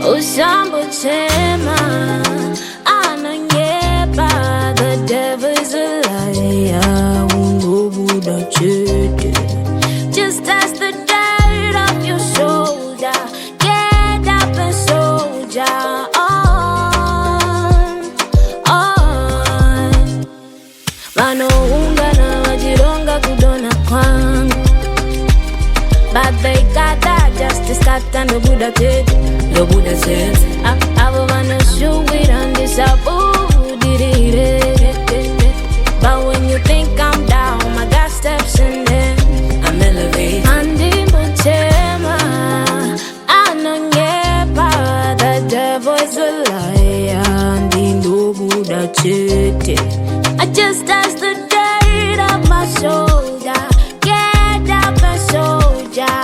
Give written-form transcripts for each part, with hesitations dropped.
Usambo tema ananyeba, the devil is a liar. Buddha chete. Just as the dirt off your shoulder, get up and soldier on. Mano unga na wajironga kudona kwangu, but they got that justice cut and the Buddha chete. The Buddha says, I wanna show it on this but when you think I'm down, my God steps in there. I'm elevated. Andi mutema, anonyepa, the devil is a liar. Andi no Buddha chete. I just touch the dirt off my shoulder. Get up and soldier.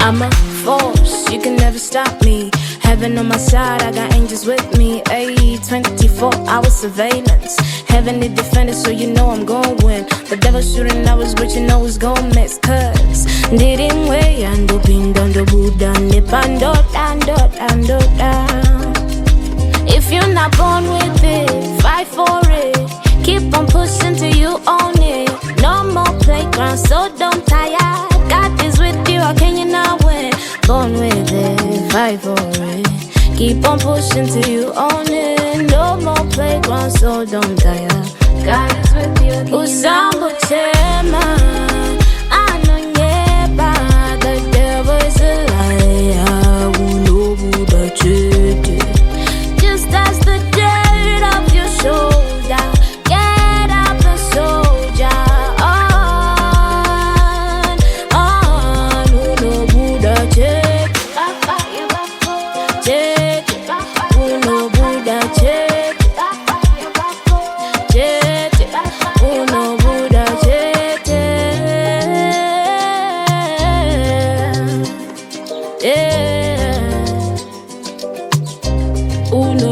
I'm a force, you can never stop me. Heaven on my side, I got angels with me. Ayy, 24-hour surveillance. Heavenly defender, so you know I'm gon' win. The devil shooting hours, but you know it's gon' miss. Cause didn't way and open down the Buddha nip and if you're not born with it, fight for it. Keep on pushing till you own it. No more playground, so don't tire. God is with you, how can you not win? Born with it, fight for it. Keep on pushing till you own it. No more playground, so don't tire. God is with you. Usambo chema, anonyeba, the devil is a liar. Uno Buddha chete. Just as the dirt off your shoulder, get up and soldier on. Uno Buddha chete. Chete. Uno Buddha chete. Chete. Uno Buddha chete. Yeah. Uno